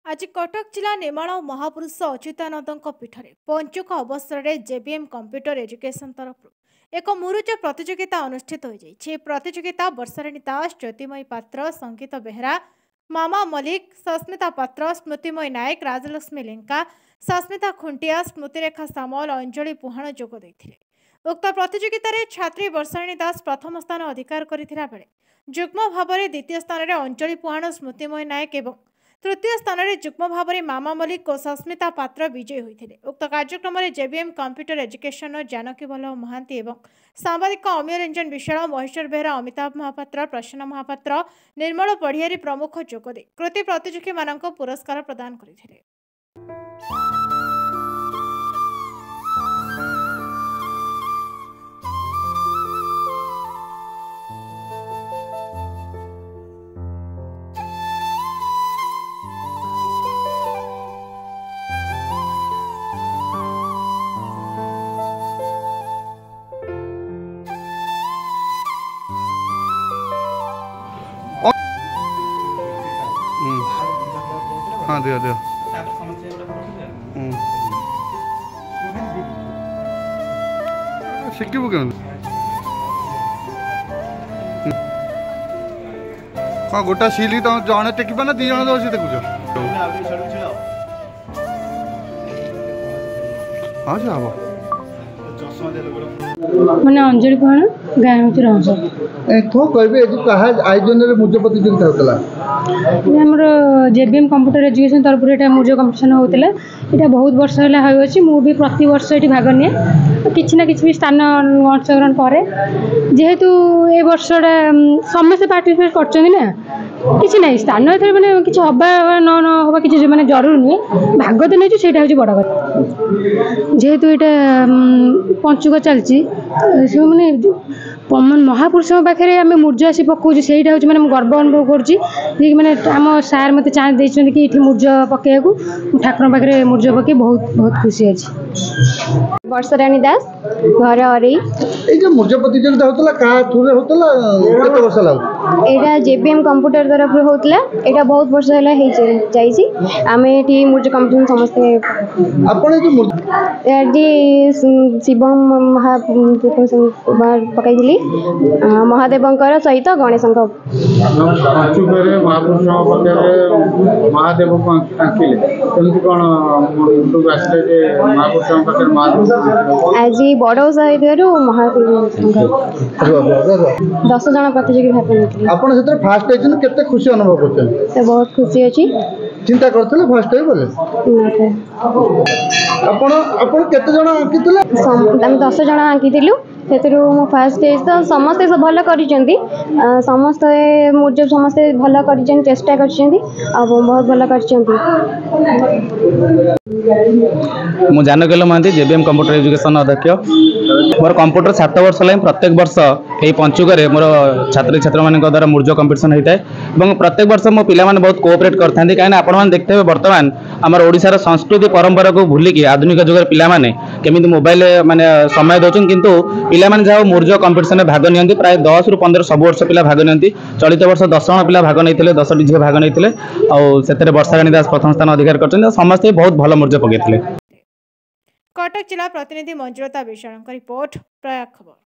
आज कटक जिला निर्माण महापुरुष अच्युतानंद पीठ में पंचुक अवसर में जेबीएम कंप्यूटर एजुकेशन तरफ एक मुरुज प्रतियोगिता अनुष्ठित हो जाए। प्रतियोगिता वर्षाराणी दास, ज्योतिमयी पात्र, संगीत बेहरा, मामा मलिक, सस्मिता पात्र, स्मृतिमयी नायक, राजलक्ष्मी लेंका, सस्मिता खुंटिया, स्मृतिरेखा सामल, अंजलि पुहाण जोग देथिले। उक्त प्रतियोगिता रे छात्री वर्षाराणी दास प्रथम स्थान अधिकार करथिला बेले जुग्म भाव में द्वितीय स्थान में अंजलि पुहाण, स्मृतिमयी नायक एवं तृतीय स्थान में जुग्म भाव में मामा मलिक और सस्मिता पात्र विजयी होते। उक्त कार्यक्रम में JBM computer education Janaki Vallabh Mahanti एवं सांबादिक अमीय रंजन विशाल, महेश्वर बेहरा, अमिताभ महापात्र, प्रसन्न महापात्र, निर्मल पढ़ियारी प्रमुख जोगदे कृति प्रतियोगी मानक पुरस्कार प्रदान करथिले। हाँ दियो दियो शिखिबु के हाँ गोटा सिली तो जड़े टेक ना दी जन दे देखुच हाँ से हम मैंने अंजलि पुहाण गाँव कौन कहे कहा आयोजन में मुझ प्रतियोगिता होता आमर जेबीएम कंप्यूटर एजुकेशन तरफ ये मुझ कंपिटिशन होता है। बहुत वर्ष है मुझे प्रति वर्ष ये भाग निए कि ना कि स्थान अंशग्रहण करे जेहेतु ए वर्षटा समस्त पार्टिसिपेट कर किसी ना स्थान मैंने किसी हवा न हवा किसी मैंने जरूर नुहे भाग तो नहीं से बड़ कथा जेहेतु यहाँ पंचुक चलती मैंने महापुरुष पाखे आम मूर्ज आसी पकाऊँ से मैंने गर्व अनुभव करुँची मैंने आम सार मत चांस देते कि ये मूर्ज पकड़ ठाकुर पाखे मूर्ज पकई बहुत बहुत खुशी अच्छी। वर्षाराणी दास घर अरे मूर्ज प्रतियोगिता होता क्या थ्रू होता यहाँ जेबीएम कंप्यूटर तरफ होता है बहुत वर्ष है आम ये मूर्ज कंपिटिशन समस्ते शिवम पकई महादेव सहित गणेश महादेव को आंकिले कौन आज बड़ उत्साह महादेव 10 जन प्रतियोगी भाग नहीं फास्ट केते खुशी अनुभव करते बहुत खुशी अच्छी चिंता करते फास्ट बोले केते जन आंकिले 10 जन आंकिलु से फास्ट तो समस्ते भल कर समस्ते मूर्ज समस्ते भल कर चेष्टा कर बहुत भल कर जानकील महांती जेबीएम कंप्यूटर एजुकेशन अध्यक्ष मोर कंप्यूटर 7 वर्ष है। प्रत्येक वर्ष यही पंचुक मोर छात्र छात्र मान द्वारा मूर्ज कंपिटिशन होता है और प्रत्येक वर्ष मो पिला माने बहुत कोऑपरेट करते कहीं आपण देखते हैं बर्तमान आम ओडिशार संस्कृति परंपरा को भूलिकी आधुनिक जुगर पिला माने केमिति मोबाइल माने समय दौरान किंतु पिला माने जाओ मूर्ज कंपिटिशन में भाग नियंती प्राय 10 ରୁ 15 सब वर्ष पिला भाग नियंती। चलित वर्ष 10 जन पिला भाग नहीं 10 टी झील भाग नहीं और वर्षाराणी दास प्रथम स्थान अधिकार कर समस्ते बहुत भल मूर्ज पकई। कटक जिला प्रतिनिधि मंजुलता विशाल रिपोर्ट प्रयाग खबर।